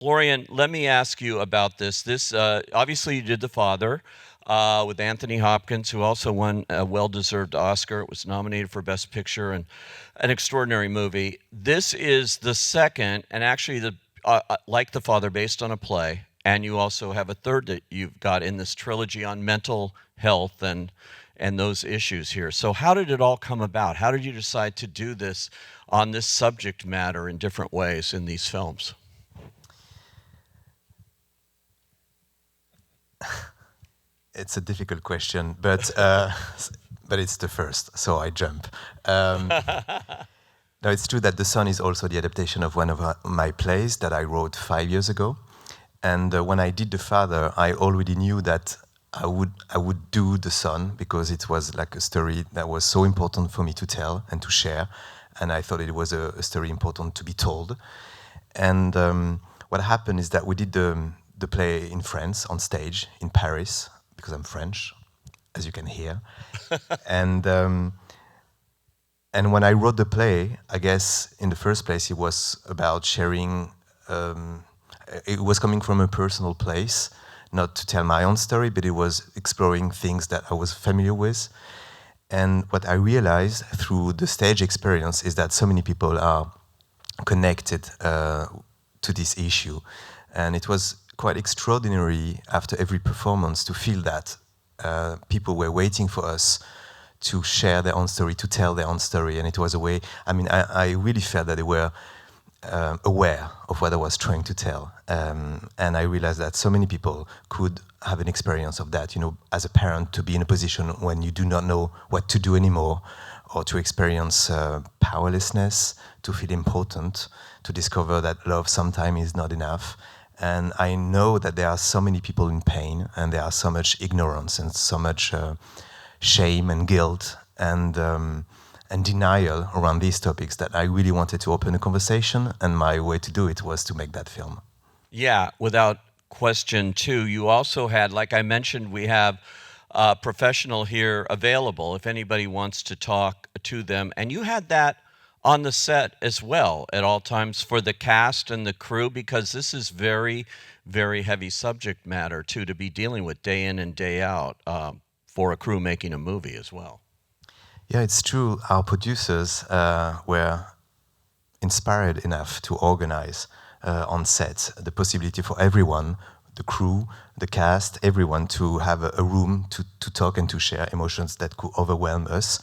Florian, let me ask you about this. This obviously you did The Father with Anthony Hopkins, who also won a well-deserved Oscar. It was nominated for Best Picture and an extraordinary movie. This is the second, and actually like The Father, based on a play. And you also have a third that you've got in this trilogy on mental health and those issues here. So how did it all come about? How did you decide to do this on this subject matter in different ways in these films? It's a difficult question, but but it's the first, so I jump. No, it's true that The Sun is also the adaptation of one of my plays that I wrote 5 years ago. And when I did The Father, I already knew that I would do The Sun because it was like a story that was so important for me to tell and to share. And I thought it was a story important to be told. And what happened is that we did the play in France on stage in Paris because I'm French, as you can hear. And when I wrote the play, I guess in the first place it was about sharing. It was coming from a personal place, not to tell my own story, but it was exploring things that I was familiar with. And what I realized through the stage experience is that so many people are connected to this issue. And it was quite extraordinary after every performance to feel that people were waiting for us to share their own story, to tell their own story. And it was a way, I really felt that they were aware of what I was trying to tell. And I realized that so many people could have an experience of that, as a parent, to be in a position when you do not know what to do anymore, or to experience powerlessness, to feel important, to discover that love sometimes is not enough. And I know that there are so many people in pain, and there are so much ignorance and so much shame and guilt and denial around these topics that I really wanted to open a conversation, and my way to do it was to make that film. Yeah, without question, too. You also had, like I mentioned, we have a professional here available if anybody wants to talk to them. And you had that on the set as well at all times for the cast and the crew, because this is very, very heavy subject matter, too, to be dealing with day in and day out for a crew making a movie as well. Yeah, it's true. Our producers were inspired enough to organize on set the possibility for everyone, the crew, the cast, everyone to have a room to talk and to share emotions that could overwhelm us.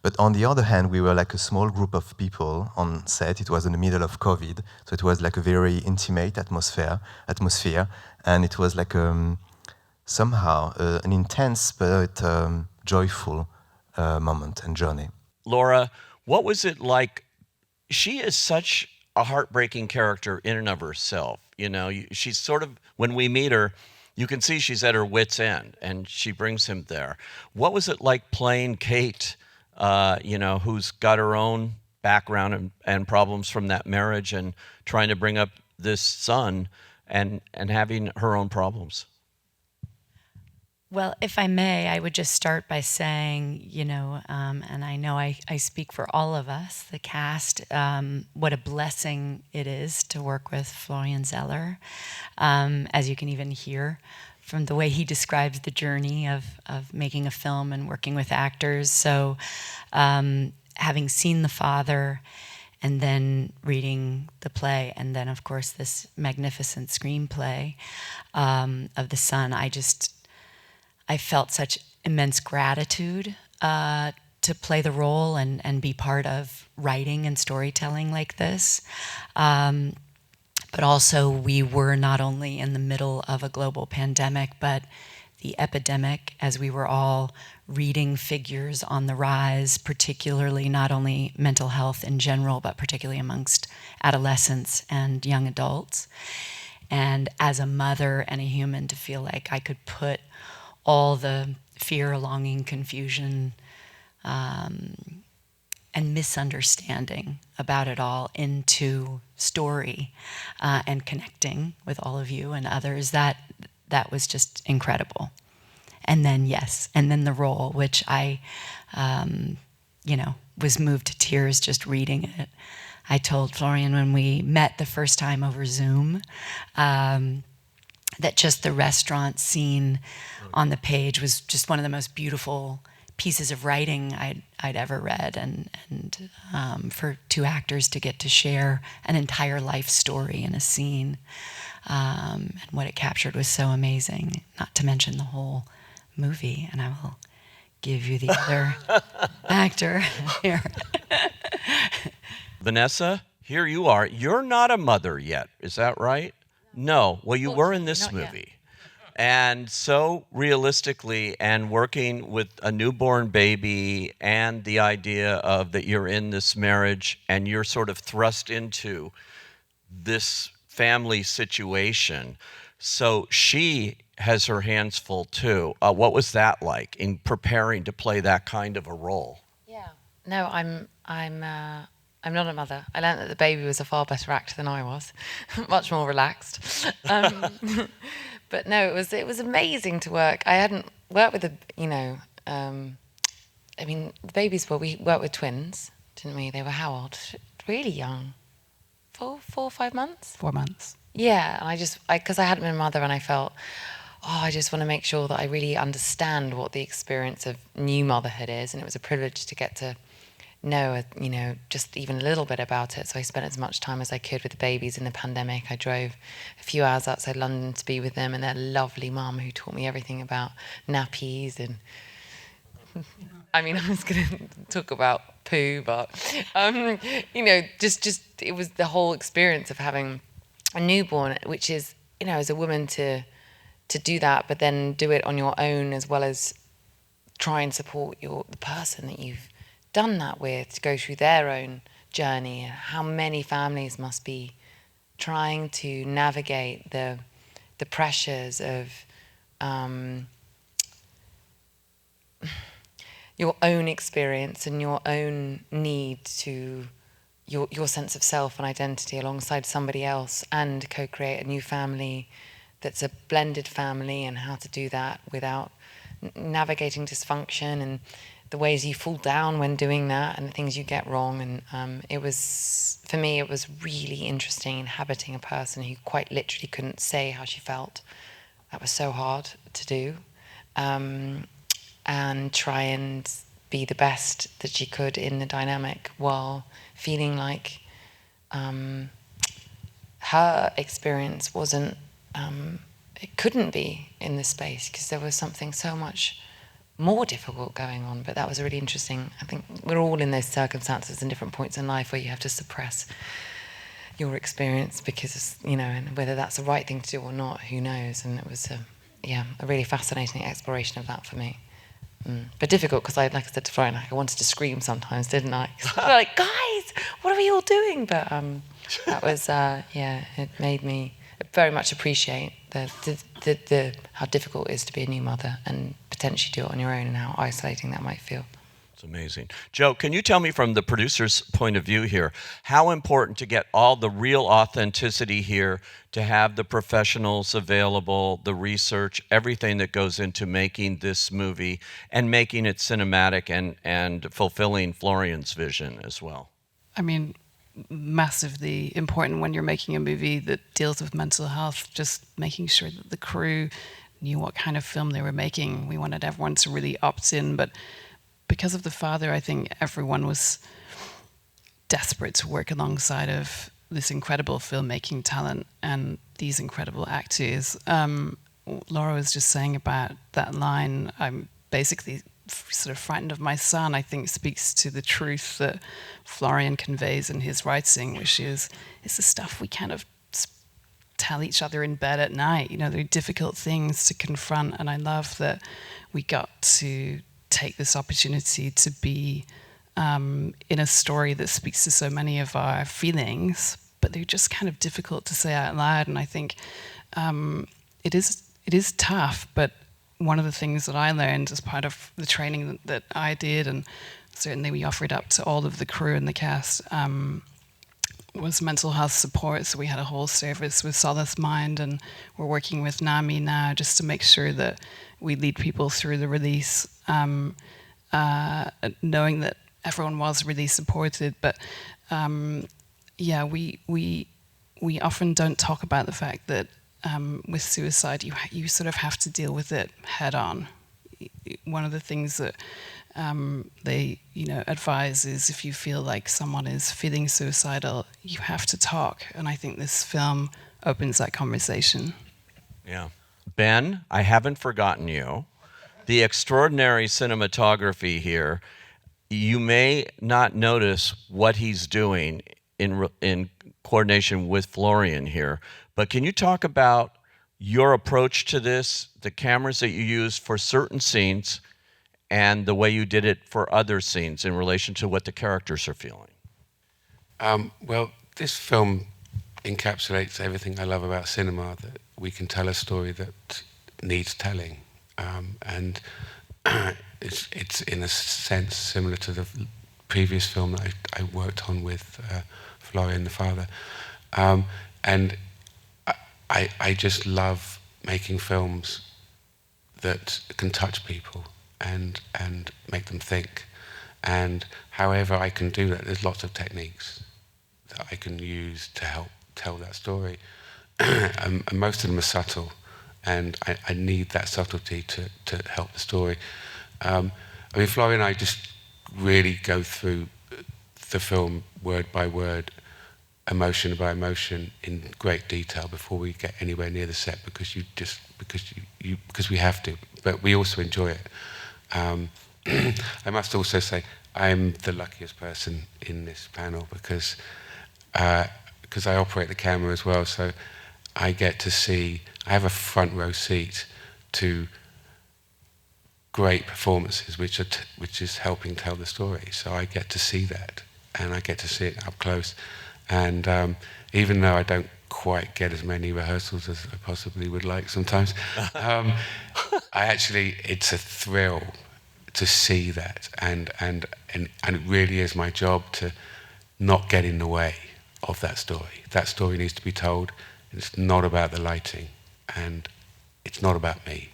But on the other hand, we were like a small group of people on set. It was in the middle of COVID, so it was like a very intimate atmosphere, and it was like somehow an intense but joyful moment and journey. Laura, what was it like? She is such a heartbreaking character in and of herself. She's sort of, when we meet her, you can see she's at her wit's end, and she brings him there. What was it like playing Kate, who's got her own background and problems from that marriage, and trying to bring up this son and having her own problems? Well, if I may, I would just start by saying, and I know I speak for all of us, the cast, what a blessing it is to work with Florian Zeller, as you can even hear from the way he describes the journey of making a film and working with actors. So having seen The Father and then reading the play, and then, of course, this magnificent screenplay of The Son, I felt such immense gratitude to play the role and be part of writing and storytelling like this. But also, we were not only in the middle of a global pandemic, but the epidemic, as we were all reading figures on the rise, particularly not only mental health in general, but particularly amongst adolescents and young adults. And as a mother and a human, to feel like I could put all the fear, longing, confusion, and misunderstanding about it all into story and connecting with all of you and others, that was just incredible. And then, and then the role, which I, was moved to tears just reading it. I told Florian when we met the first time over Zoom that just the restaurant scene on the page was just one of the most beautiful pieces of writing I'd ever read, and for two actors to get to share an entire life story in a scene, and what it captured was so amazing, not to mention the whole movie. And I will give you the other actor here. Vanessa, here you are. You're not a mother yet, is that right? No. Well, you were in this Not yet. movie. And so realistically, and working with a newborn baby and the idea of that you're in this marriage and you're sort of thrust into this family situation. So she has her hands full too. What was that like in preparing to play that kind of a role? Yeah. No, I'm not a mother. I learned that the baby was a far better actor than I was, much more relaxed. But no, it was amazing to work. I hadn't worked with I mean, the babies we worked with twins, didn't we? They were how old? Really young. 4 or 5 months? 4 months. Yeah, and because I hadn't been a mother, and I felt, I just want to make sure that I really understand what the experience of new motherhood is, and it was a privilege to get to know, just even a little bit about it. So I spent as much time as I could with the babies in the pandemic. I drove a few hours outside London to be with them and their lovely mum who taught me everything about nappies and I mean, I was going to talk about poo, but, just it was the whole experience of having a newborn, which is, as a woman to do that, but then do it on your own as well as try and support the person that you've done that with to go through their own journey. How many families must be trying to navigate the pressures of your own experience and your own need to your sense of self and identity alongside somebody else, and co-create a new family that's a blended family, and how to do that without navigating dysfunction and the ways you fall down when doing that and the things you get wrong. And for me, it was really interesting inhabiting a person who quite literally couldn't say how she felt. That was so hard to do. And try and be the best that she could in the dynamic while feeling like her experience wasn't, it couldn't be in this space because there was something so much more difficult going on. But that was really interesting. I think we're all in those circumstances and different points in life where you have to suppress your experience because, and whether that's the right thing to do or not, who knows? And it was a really fascinating exploration of that for me. But difficult because, like I said to Florian, I wanted to scream sometimes, didn't I? We're like, guys, what are we all doing? But that was, it made me very much appreciate the how difficult it is to be a new mother and potentially do it on your own, and how isolating that might feel. It's amazing. Joe, can you tell me from the producer's point of view here, how important to get all the real authenticity here, to have the professionals available, the research, everything that goes into making this movie and making it cinematic and fulfilling Florian's vision as well? I mean, massively important when you're making a movie that deals with mental health, just making sure that the crew knew what kind of film they were making. We wanted everyone to really opt in, but because of the father, I think everyone was desperate to work alongside of this incredible filmmaking talent and these incredible actors. Laura was just saying about that line, I'm basically sort of frightened of my son, I think speaks to the truth that Florian conveys in his writing, which is, it's the stuff we kind of tell each other in bed at night. They're difficult things to confront, and I love that we got to take this opportunity to be in a story that speaks to so many of our feelings, but they're just kind of difficult to say out loud. And I think it is tough, but one of the things that I learned as part of the training that I did, and certainly we offered up to all of the crew and the cast, was mental health support. So we had a whole service with Solace Mind, and we're working with NAMI now just to make sure that we lead people through the release, knowing that everyone was really supported. But yeah, we often don't talk about the fact that with suicide, you sort of have to deal with it head on. One of the things that they advise is if you feel like someone is feeling suicidal, you have to talk. And I think this film opens that conversation. Yeah. Ben, I haven't forgotten you. The extraordinary cinematography here, you may not notice what he's doing in coordination with Florian here, but can you talk about your approach to this, the cameras that you used for certain scenes, and the way you did it for other scenes in relation to what the characters are feeling? Well, this film encapsulates everything I love about cinema, that we can tell a story that needs telling. And it's in a sense similar to the previous film that I worked on with Florian, the father. And I just love making films that can touch people and make them think. And however I can do that, there's lots of techniques that I can use to help tell that story. And most of them are subtle, and I need that subtlety to help the story. I mean, Florian and I just really go through the film word by word, emotion by emotion, in great detail before we get anywhere near the set, because we have to, but we also enjoy it. I must also say I'm the luckiest person in this panel because I operate the camera as well, so I get to see. I have a front row seat to great performances, which is helping tell the story. So I get to see that, and I get to see it up close. And even though I don't quite get as many rehearsals as I possibly would like sometimes, it's a thrill to see that, and it really is my job to not get in the way of that story. That story needs to be told, and it's not about the lighting, and it's not about me.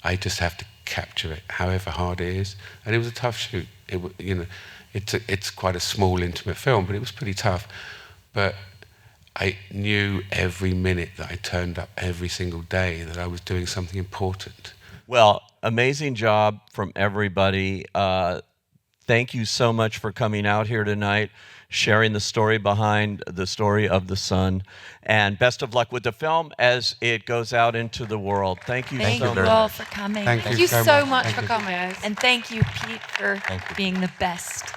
I just have to capture it, however hard it is. And it was a tough shoot. It's quite a small, intimate film, but it was pretty tough. But I knew every minute that I turned up every single day that I was doing something important. Well, amazing job from everybody. Thank you so much for coming out here tonight, sharing the story behind the story of the son, and best of luck with the film as it goes out into the world. Thank you Thank so you much. all for coming. Thank Thank you so much Thank for you. coming. And thank you, Pete, for being the best.